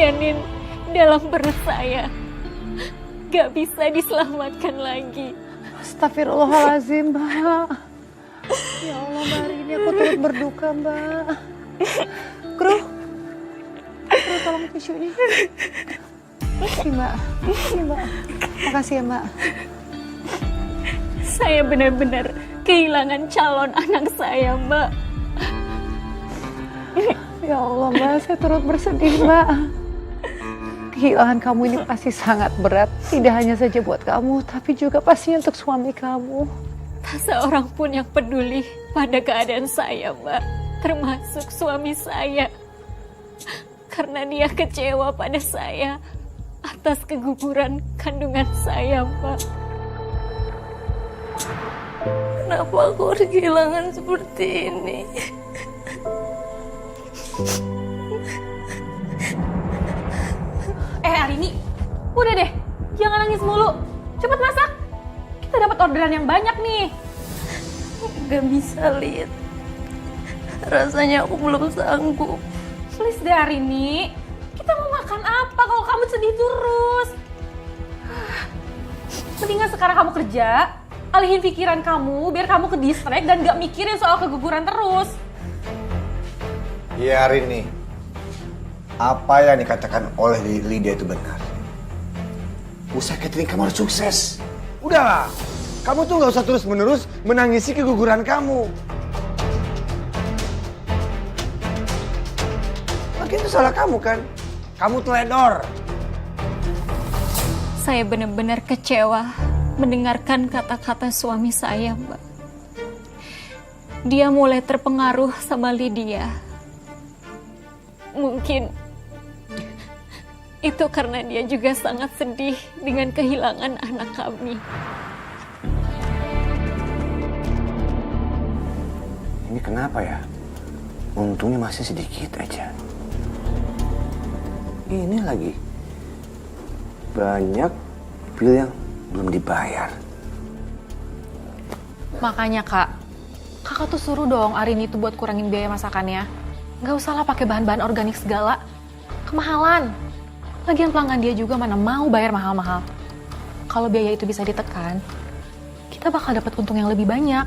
janin dalam perut saya gak bisa diselamatkan lagi. Astagfirullahaladzim, Mbak. Ya Allah, Mbak, hari ini aku turut berduka, Mbak. Kru, tolong tisunya. Makasih, Mbak. Makasih ya, Mbak. Saya benar-benar kehilangan calon anak saya, Mbak. Ya Allah, Mbak, saya turut bersedih, Mbak. Kehilangan kamu ini pasti sangat berat. Tidak hanya saja buat kamu, tapi juga pasti untuk suami kamu. Tak seorang pun yang peduli pada keadaan saya, Mbak. Termasuk suami saya. Karena dia kecewa pada saya atas keguguran kandungan saya, Mbak. Kenapa aku harus kehilangan seperti ini? Arini, udah deh, jangan nangis mulu. Cepet masak, kita dapat orderan yang banyak nih. Gak bisa, Lid. Rasanya aku belum sanggup. Please deh Arini, kita mau makan apa kalau kamu sedih terus? Mendingan sekarang kamu kerja, alihin pikiran kamu biar kamu ke distract dan gak mikirin soal keguguran terus. Iya, Rini. Apa yang dikatakan oleh Lydia itu benar. Usaha catering kamu harus sukses. Udahlah, kamu tuh gak usah terus-menerus menangisi keguguran kamu. Lagian itu salah kamu kan? Kamu teledor. Saya benar-benar kecewa mendengarkan kata-kata suami saya, Mbak. Dia mulai terpengaruh sama Lydia. Mungkin itu karena dia juga sangat sedih dengan kehilangan anak kami. Ini kenapa ya? Untungnya masih sedikit aja. Ini lagi banyak bil yang belum dibayar. Makanya kakak tuh suruh dong Arini tuh buat kurangin biaya masakannya. Gak usah lah pakai bahan-bahan organik segala, kemahalan. Lagian pelanggan dia juga mana mau bayar mahal-mahal. Kalau biaya itu bisa ditekan, kita bakal dapat untung yang lebih banyak.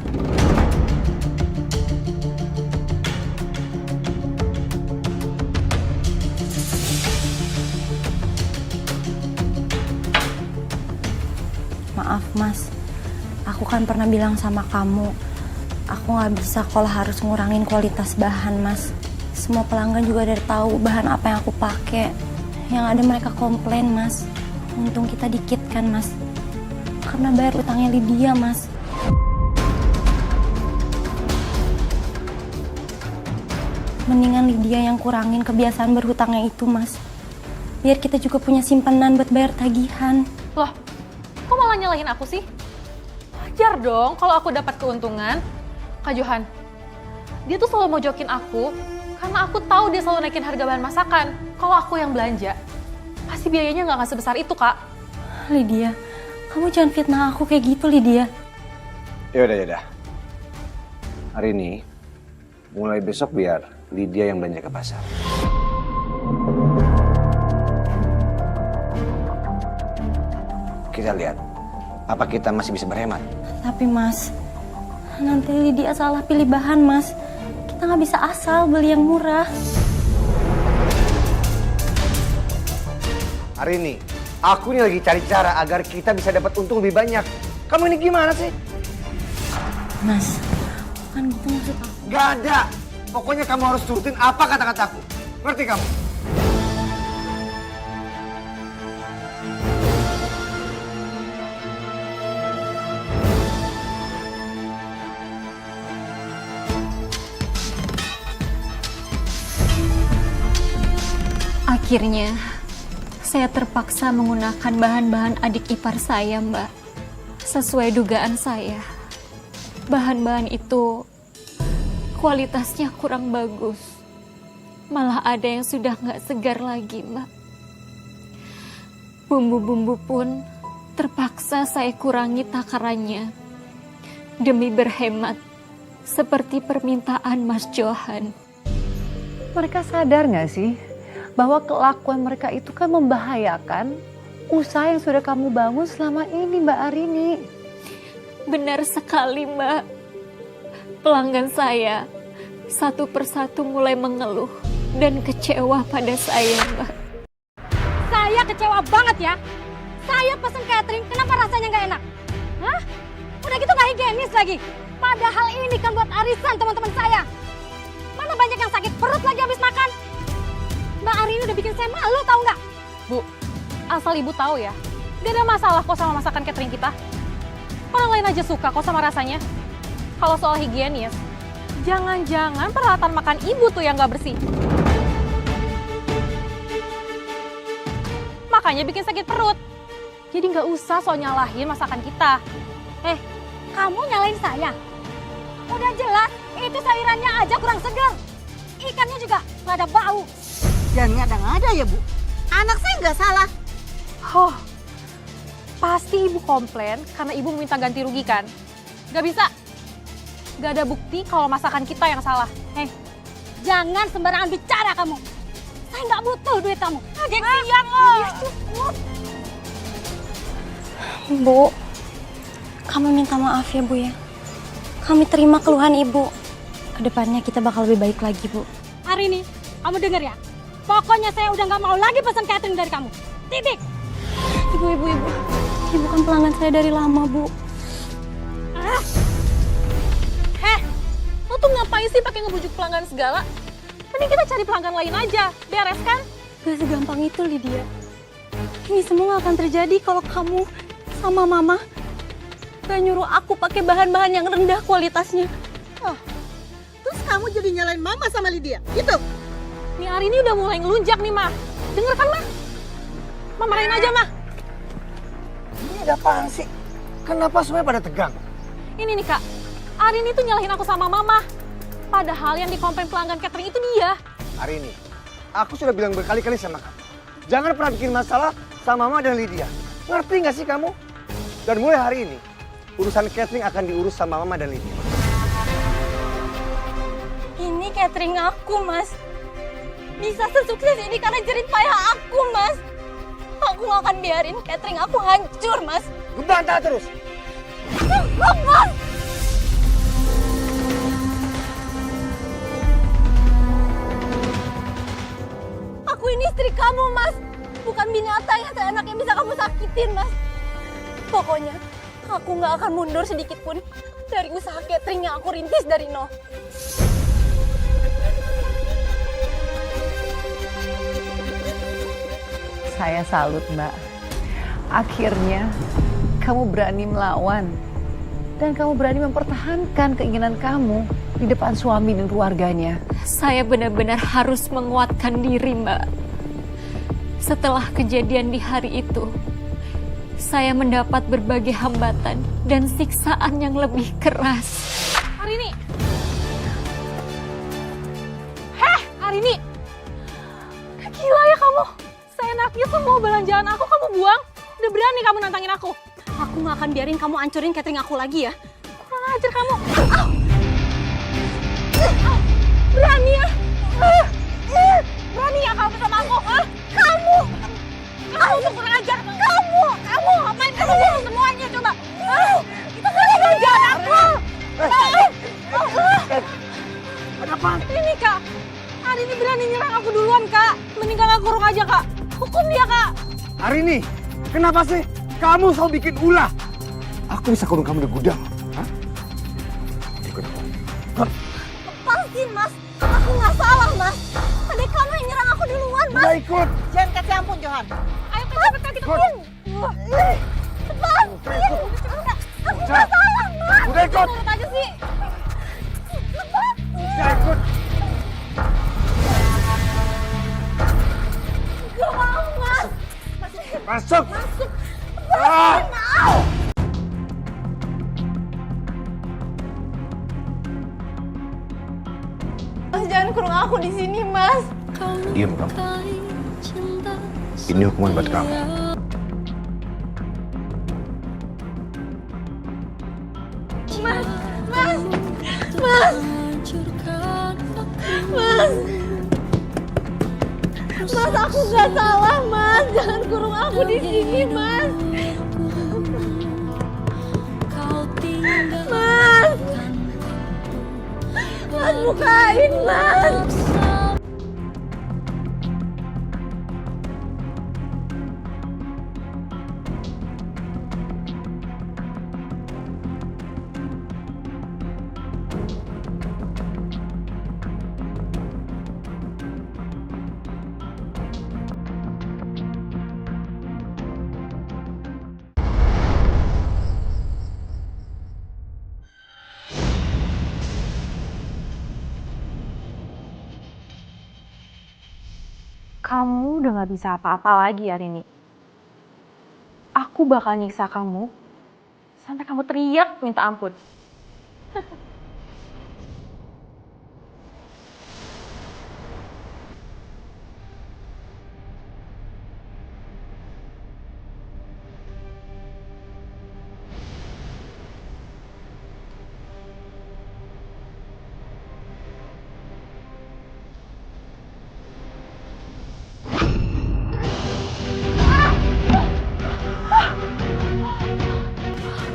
Maaf, Mas. Aku kan pernah bilang sama kamu, aku gak bisa kalau harus ngurangin kualitas bahan, Mas. Semua pelanggan juga udah tahu bahan apa yang aku pakai. Yang ada mereka komplain, Mas. Untung kita dikit kan, Mas. Karena bayar utangnya Lydia, Mas. Mendingan Lydia yang kurangin kebiasaan berhutangnya itu, Mas. Biar kita juga punya simpanan buat bayar tagihan. Loh, kok malah nyalahin aku sih? Wajar dong kalau aku dapat keuntungan. Kak Johan, dia tuh selalu mojokin aku karena aku tahu dia selalu naikin harga bahan masakan. Kalau aku yang belanja, pasti biayanya nggak sebesar itu, Kak. Lydia, kamu jangan fitnah aku kayak gitu, Lydia. Yaudah. Hari ini, mulai besok biar Lydia yang belanja ke pasar. Kita lihat, apa kita masih bisa berhemat? Tapi, Mas, nanti Lydia salah pilih bahan, Mas. Kita nggak bisa asal beli yang murah. Hari ini, aku nih lagi cari cara agar kita bisa dapat untung lebih banyak. Kamu ini gimana sih? Mas, bukan gitu maksud aku. Gak ada. Pokoknya kamu harus turutin apa kata-kataku. Ngerti kamu? Akhirnya, saya terpaksa menggunakan bahan-bahan adik ipar saya, Mbak. Sesuai dugaan saya, bahan-bahan itu kualitasnya kurang bagus. Malah ada yang sudah nggak segar lagi, Mbak. Bumbu-bumbu pun terpaksa saya kurangi takarannya demi berhemat, seperti permintaan Mas Johan. Mereka sadar nggak sih? bahwa kelakuan mereka itu kan membahayakan usaha yang sudah kamu bangun selama ini, Mbak Arini. Benar sekali, Mbak. Pelanggan saya satu persatu mulai mengeluh dan kecewa pada saya, Mbak. Saya kecewa banget ya. Saya pesen catering, kenapa rasanya nggak enak? Hah? Udah gitu nggak higienis lagi. Padahal ini kan buat arisan teman-teman saya. Mana banyak yang sakit perut lagi habis makan. Mbak Arini udah bikin saya malu, tahu nggak? Bu, asal ibu tahu ya, gak ada masalah kok sama masakan catering kita. Orang lain aja suka kok sama rasanya. Kalau soal higienis, jangan-jangan peralatan makan ibu tuh yang gak bersih. Makanya bikin sakit perut. Jadi gak usah so nyalahin masakan kita. Kamu nyalain saya? Udah jelas, itu sayurannya aja kurang segar. Ikannya juga nggak ada bau. Dan ngada-ngada ya Bu, anak saya nggak salah. Oh, pasti ibu komplain karena ibu meminta ganti rugi kan? Gak bisa. Gak ada bukti kalau masakan kita yang salah. Jangan sembarangan bicara kamu. Saya nggak butuh duit kamu. Gengsian loh. Bu, kami minta maaf ya Bu ya. Kami terima keluhan Ibu. Kedepannya kita bakal lebih baik lagi Bu. Hari ini, kamu denger ya. Pokoknya saya udah nggak mau lagi pesan catering dari kamu. Titik. Ibu. Ibu kan pelanggan saya dari lama Bu. Lo tuh ngapain sih pakai ngebujuk pelanggan segala? Mending kita cari pelanggan lain aja, beres kan? Gak segampang itu Lydia. Ini semua akan terjadi kalau kamu sama Mama gak nyuruh aku pakai bahan-bahan yang rendah kualitasnya. Terus kamu jadi nyalain Mama sama Lydia, gitu? Nih hari ini udah mulai ngelunjak nih, Mah. Denger kan, Mah? Mah marahin aja, Mah. Ini ada apaan sih? Kenapa semuanya pada tegang? Ini nih, Kak. Arini tuh nyalahin aku sama Mama. Padahal yang dikomplain pelanggan catering itu dia. Hari ini, aku sudah bilang berkali-kali sama kamu. Jangan pernah bikin masalah sama Mama dan Lydia. Ngerti nggak sih kamu? Dan mulai hari ini, urusan catering akan diurus sama Mama dan Lydia. Ini catering aku, Mas. Bisa sesukses ini karena jerih payah aku, Mas. Aku gak akan biarin catering aku hancur, Mas. Bantah terus! Mas! Aku ini istri kamu, Mas. Bukan binatang yang seenaknya bisa kamu sakitin, Mas. Pokoknya, aku gak akan mundur sedikit pun dari usaha catering yang aku rintis dari nol. Saya salut, Mbak. Akhirnya kamu berani melawan dan kamu berani mempertahankan keinginan kamu di depan suami dan keluarganya. Saya benar-benar harus menguatkan diri, Mbak. Setelah kejadian di hari itu, saya mendapat berbagai hambatan dan siksaan yang lebih keras. Arini! Arini! Gila ya kamu! Seenaknya semua belanjaan aku kamu buang. Udah berani kamu nantangin aku. Aku nggak akan biarin kamu hancurin catering aku lagi ya. Kurang ajar kamu. Berani ya? Berani ya kamu sama aku? Kamu tuh kurang ajar. Kamu ngapain kamu buang semuanya coba? Itu kan belanjaan aku. Kenapa? Ini Kak, hari ini berani nyerang aku duluan Kak. Mending Kakak kurung aja Kak. Hukum dia Kak. Hari ini, kenapa sih kamu selalu bikin ulah? Aku bisa kurung kamu di gudang. Hah? Ikut aku. Lepasin, Mas. Aku nggak salah, Mas. Adik kamu yang nyerang aku duluan, Mas. Udah ikut. Jangan kasih ampun, Johan. Ayo cepet kita Ikut. Lepasin. Aku nggak salah, Mas. Udah ikut. Nurut aja sih. Udah ikut. Gak mau, Mas. Masuk. Ah! Mas, jangan kurung aku di sini, Mas. Diam kamu. Ini hukuman buat kamu. Mas. Mas. Mas, aku nggak salah, Mas. Jangan kurung aku di sini, Mas. Mas. Mas, bukain, Mas. Kamu udah gak bisa apa-apa lagi hari ini. Aku bakal nyiksa kamu sampai kamu teriak minta ampun.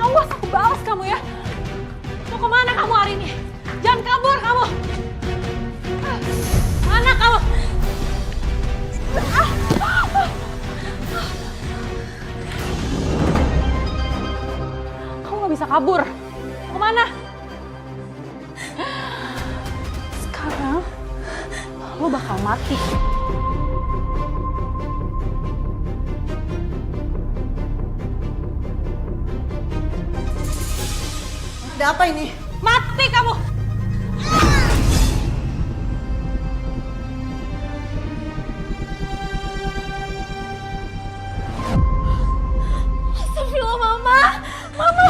Awas aku balas kamu ya. Mau kemana kamu hari ini? Jangan kabur kamu. Mana kamu? Kamu gak bisa kabur. Mau kemana? Sekarang lo bakal mati. Ada apa ini? Mati kamu. Astagfirullah, Mama. Mama.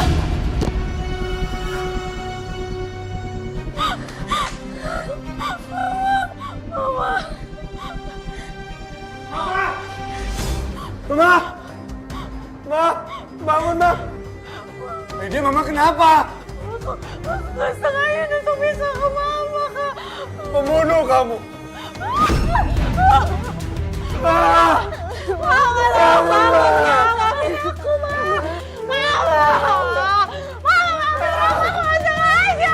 Mama! Ma! Bangun, Ma! Lydia, Mama kenapa? Gak sengaja untuk bisa ke Mama, Kak. Pembunuh kamu! Mama, maafin aku, Mama. Mama, maafin aku, gak sengaja.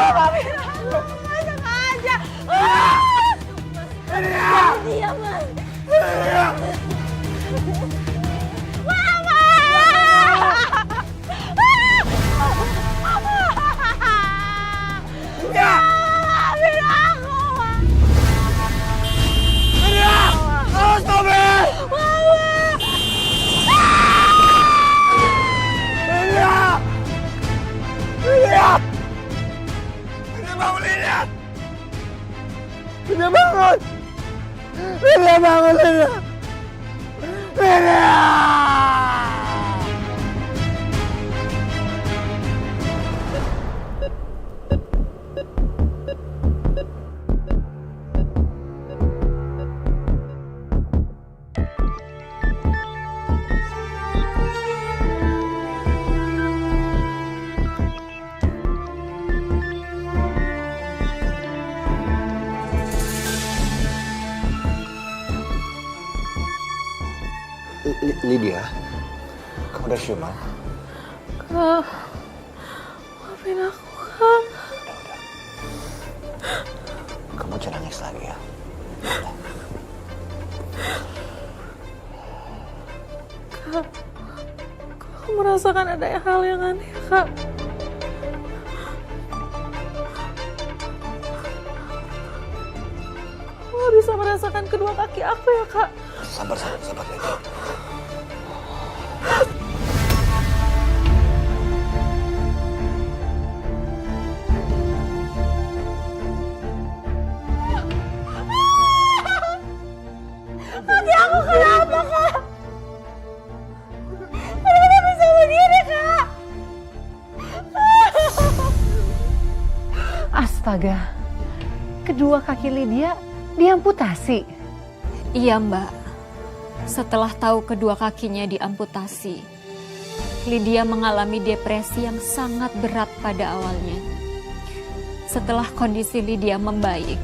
Maafin aku, gak sengaja. Diam, Mas. Lydia bangun! Lydia bangun, Lydia! Lydia! Lydia, kamu udah siuman? Kak, maafin aku, Kak. Kamu jangan nangis lagi ya. Kak, aku merasakan ada hal yang aneh, Kak. Aku gak bisa merasakan kedua kaki aku ya, Kak. Sabar, Lydia. Kaki aku kenapa, Kak? Kenapa bisa begini, Kak? Astaga, kedua kaki Lydia diamputasi. Iya, Mbak. Setelah tahu kedua kakinya diamputasi, Lydia mengalami depresi yang sangat berat pada awalnya. Setelah kondisi Lydia membaik,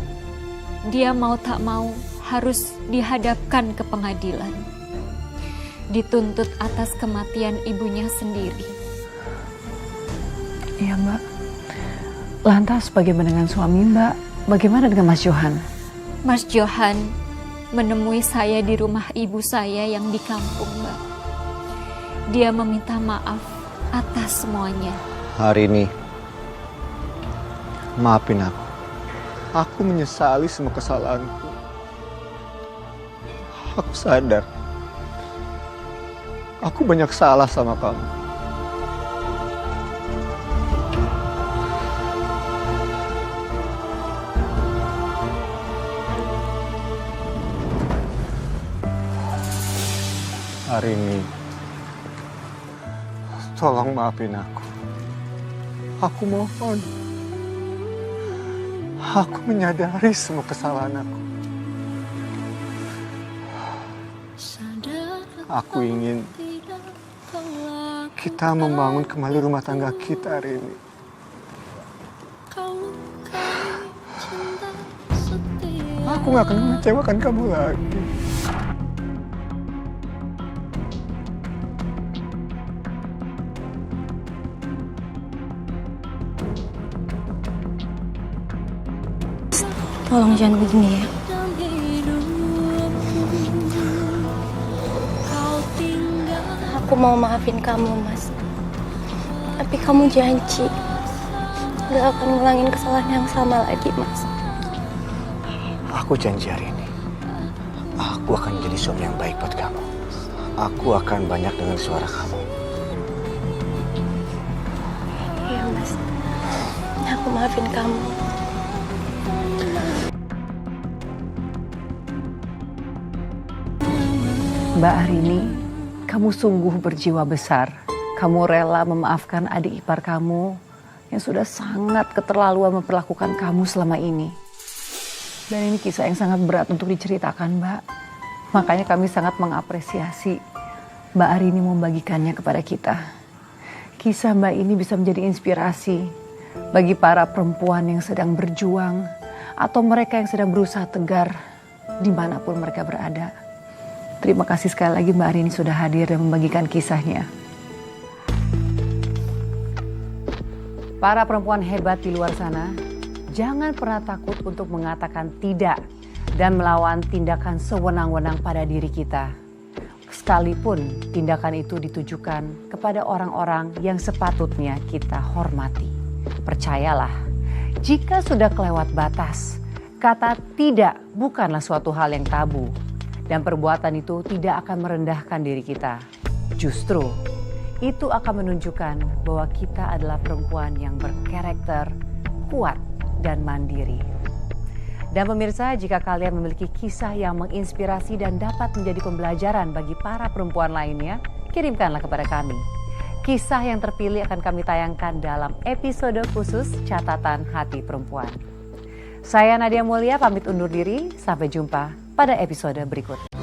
dia mau tak mau harus dihadapkan ke pengadilan. Dituntut atas kematian ibunya sendiri. Iya Mbak. Lantas bagaimana dengan suami Mbak? Bagaimana dengan Mas Johan? Mas Johan menemui saya di rumah ibu saya yang di kampung, Mbak. Dia meminta maaf atas semuanya. Hari ini, maafin aku. Aku menyesali semua kesalahanku. Aku sadar, aku banyak salah sama kamu. Hari ini, tolong maafin aku. Aku mohon. Aku menyadari semua kesalahan aku. Aku ingin kita membangun kembali rumah tangga kita hari ini. Aku gak akan mengecewakan kamu lagi. Tolong jangan begini ya. Aku mau maafin kamu, Mas. Tapi kamu janji gak akan ngulangin kesalahan yang sama lagi, Mas. Aku janji hari ini, aku akan jadi suami yang baik buat kamu. Aku akan banyak dengar suara kamu. Iya, Mas. Aku maafin kamu. Mbak Arini, kamu sungguh berjiwa besar. Kamu rela memaafkan adik ipar kamu yang sudah sangat keterlaluan memperlakukan kamu selama ini. Dan ini kisah yang sangat berat untuk diceritakan, Mbak. Makanya kami sangat mengapresiasi Mbak Arini membagikannya kepada kita. Kisah Mbak ini bisa menjadi inspirasi bagi para perempuan yang sedang berjuang atau mereka yang sedang berusaha tegar dimanapun mereka berada. Terima kasih sekali lagi Mbak Arini sudah hadir dan membagikan kisahnya. Para perempuan hebat di luar sana, jangan pernah takut untuk mengatakan tidak dan melawan tindakan sewenang-wenang pada diri kita. Sekalipun tindakan itu ditujukan kepada orang-orang yang sepatutnya kita hormati. Percayalah, jika sudah kelewat batas, kata tidak bukanlah suatu hal yang tabu. Dan perbuatan itu tidak akan merendahkan diri kita. Justru, itu akan menunjukkan bahwa kita adalah perempuan yang berkarakter, kuat, dan mandiri. Dan pemirsa, jika kalian memiliki kisah yang menginspirasi dan dapat menjadi pembelajaran bagi para perempuan lainnya, kirimkanlah kepada kami. Kisah yang terpilih akan kami tayangkan dalam episode khusus Catatan Hati Perempuan. Saya Nadia Mulia pamit undur diri, sampai jumpa pada episode berikut.